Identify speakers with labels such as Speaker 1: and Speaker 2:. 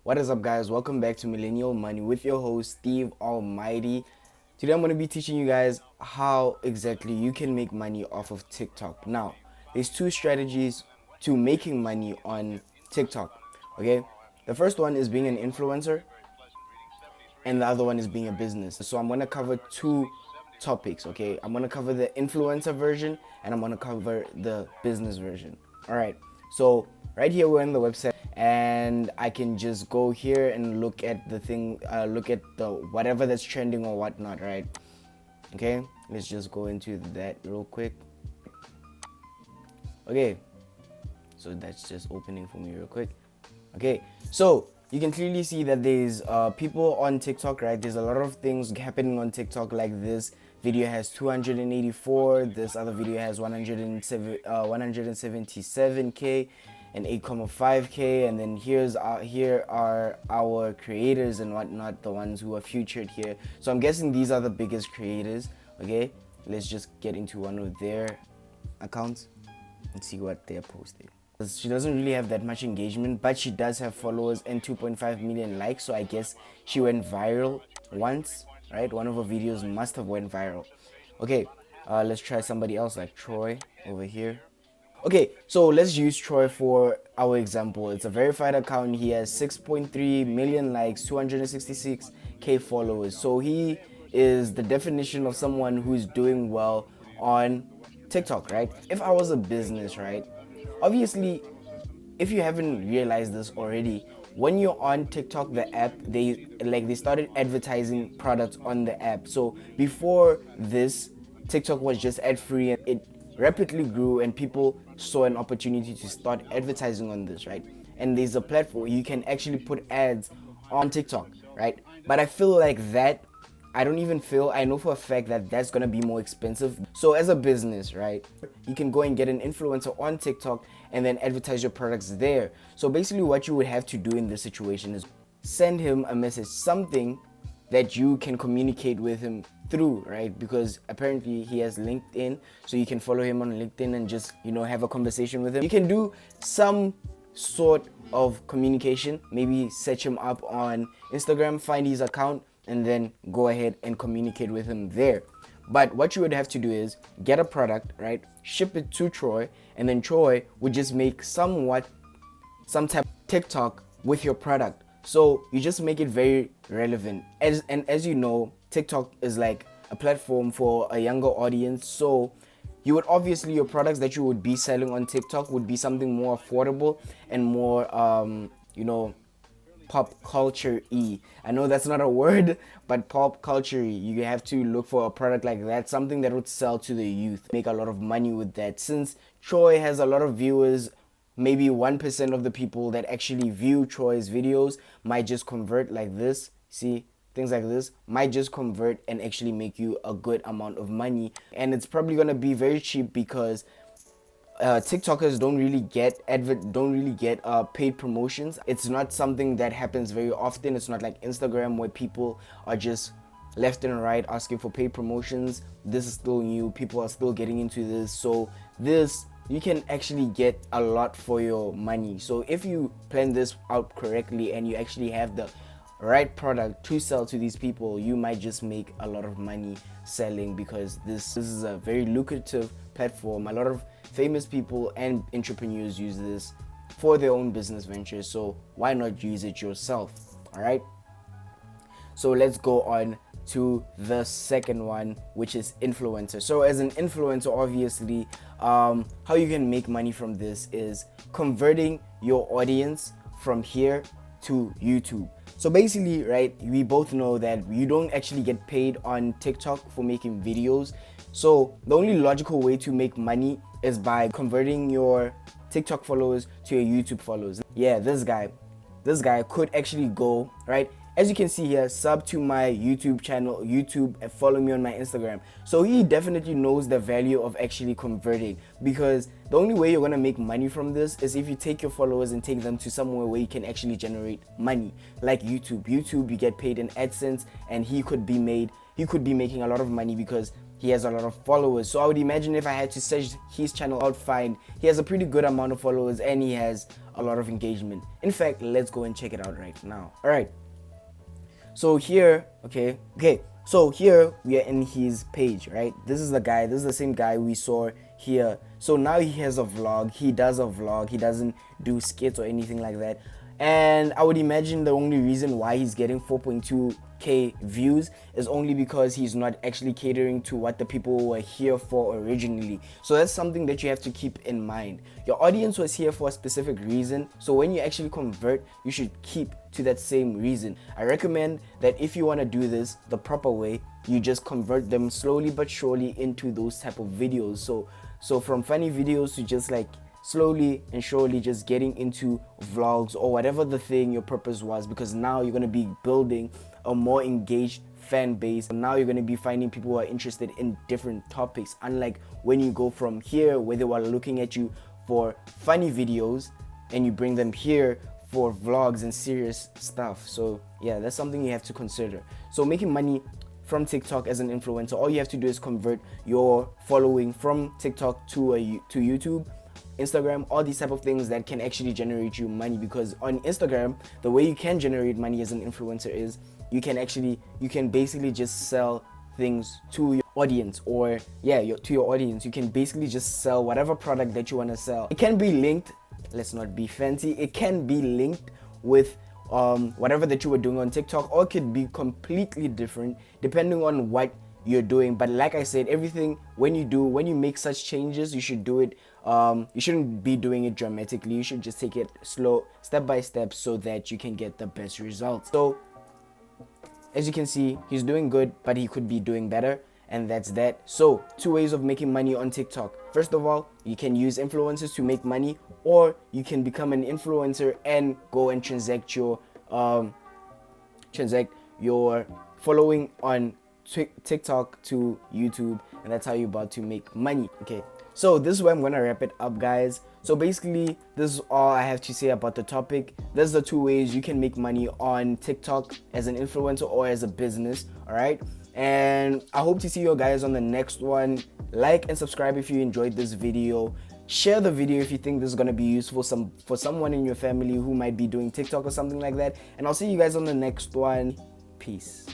Speaker 1: What is up, guys? Welcome back to Millennial Money with your host Steve Almighty. Today I'm going to be teaching you guys how exactly you can make money off of TikTok. Now, there's two strategies to making money on TikTok. Okay, the first one is being an influencer, and the other one is being a business. So I'm going to cover two topics. Okay, I'm going to cover the influencer version and I'm going to cover the business version. All right, so right here we're on the website and I can just go here and look at the thing, look at the whatever that's trending or whatnot, right? Okay, let's just go into that real quick. Okay, so that's just opening for me real quick. Okay, so you can clearly see that there's people on TikTok, right? There's a lot of things happening on TikTok, like this video has 284, this other video has 177k and 8.5k, and then here are our creators and whatnot, the ones who are featured here. So I'm guessing these are the biggest creators. Okay, let's just get into one of their accounts and see what they're posting. She doesn't really have that much engagement, but she does have followers and 2.5 million likes, so I guess she went viral once, right? One of her videos must have went viral. Okay, let's try somebody else like Troy over here. Okay, so let's use Troy for our example. It's a verified account. He has 6.3 million likes, 266k followers. So he is the definition of someone who's doing well on TikTok, right? If I was a business, right? Obviously, if you haven't realized this already, when you're on TikTok, the app, they started advertising products on the app. So before this, TikTok was just ad free and it rapidly grew and people saw an opportunity to start advertising on this, right? And there's a platform you can actually put ads on TikTok, right? But I feel like that I know for a fact that that's gonna be more expensive. So as a business, right, you can go and get an influencer on TikTok and then advertise your products there. So basically what you would have to do in this situation is send him a message, something that you can communicate with him through, right? Because apparently he has LinkedIn, so you can follow him on LinkedIn and just, have a conversation with him. You can do some sort of communication, maybe search him up on Instagram, find his account, and then go ahead and communicate with him there. But what you would have to do is get a product, right? Ship it to Troy, and then Troy would just make some type of TikTok with your product. So you just make it very relevant. As you know, TikTok is like a platform for a younger audience. So you would obviously, your products that you would be selling on TikTok would be something more affordable and more, pop culture-y. I know that's not a word, but pop culture-y. You have to look for a product like that, something that would sell to the youth, make a lot of money with that. Since Troy has a lot of viewers, maybe 1% of the people that actually view Troy's videos might just convert like this. See, things like this might just convert and actually make you a good amount of money. And it's probably gonna be very cheap because TikTokers don't really get paid promotions. It's not something that happens very often. It's not like Instagram where people are just left and right asking for paid promotions. This is still new. People are still getting into this. So this, you can actually get a lot for your money. So if you plan this out correctly and you actually have the right product to sell to these people, you might just make a lot of money selling, because this is a very lucrative platform. A lot of famous people and entrepreneurs use this for their own business ventures, so why not use it yourself? All right, so let's go on to the second one, which is influencer. So as an influencer, obviously, how you can make money from this is converting your audience from here to YouTube. So basically, right, we both know that you don't actually get paid on TikTok for making videos. So the only logical way to make money is by converting your TikTok followers to your YouTube followers. Yeah, this guy could actually go, right? As you can see here, sub to my YouTube channel, and follow me on my Instagram. So he definitely knows the value of actually converting, because the only way you're gonna make money from this is if you take your followers and take them to somewhere where you can actually generate money, like YouTube. YouTube, you get paid in AdSense, and he could be making a lot of money because he has a lot of followers. So I would imagine if I had to search his channel, I'd find he has a pretty good amount of followers and he has a lot of engagement. In fact, let's go and check it out right now. All right. So here, okay. So here we are in his page, right? This is the guy. This is the same guy we saw here. So now he has a vlog. He does a vlog. He doesn't do skits or anything like that. And I would imagine the only reason why he's getting 4.2k views is only because he's not actually catering to what the people were here for originally. So that's something that you have to keep in mind. Your audience was here for a specific reason. So when you actually convert, you should keep to that same reason. I recommend that if you want to do this the proper way, you just convert them slowly but surely into those type of videos. So from funny videos to just like slowly and surely just getting into vlogs or whatever the thing your purpose was, because now you're going to be building a more engaged fan base. Now you're going to be finding people who are interested in different topics, unlike when you go from here where they were looking at you for funny videos and you bring them here for vlogs and serious stuff. So yeah, that's something you have to consider. So making money from TikTok as an influencer, all you have to do is convert your following from TikTok to YouTube, Instagram, all these type of things that can actually generate you money. Because on Instagram, the way you can generate money as an influencer is you can basically just sell things to your audience, or to your audience. You can basically just sell whatever product that you want to sell. It can be linked, let's not be fancy, it can be linked with whatever that you were doing on TikTok, or it could be completely different depending on what you're doing. But like I said, everything when you make such changes, you should do it you shouldn't be doing it dramatically. You should just take it slow, step by step, so that you can get the best results. So as you can see, he's doing good, but he could be doing better, and that's that. So 2 ways of making money on TikTok. First of all, you can use influencers to make money, or you can become an influencer and go and transact your following on TikTok to YouTube, and that's how you're about to make money. Okay, so this is where I'm gonna wrap it up, guys. So basically, this is all I have to say about the topic. There's the 2 ways you can make money on TikTok as an influencer or as a business. All right, and I hope to see you guys on the next one. Like and subscribe if you enjoyed this video. Share the video if you think this is going to be useful for someone in your family who might be doing TikTok or something like that. And I'll see you guys on the next one. Peace.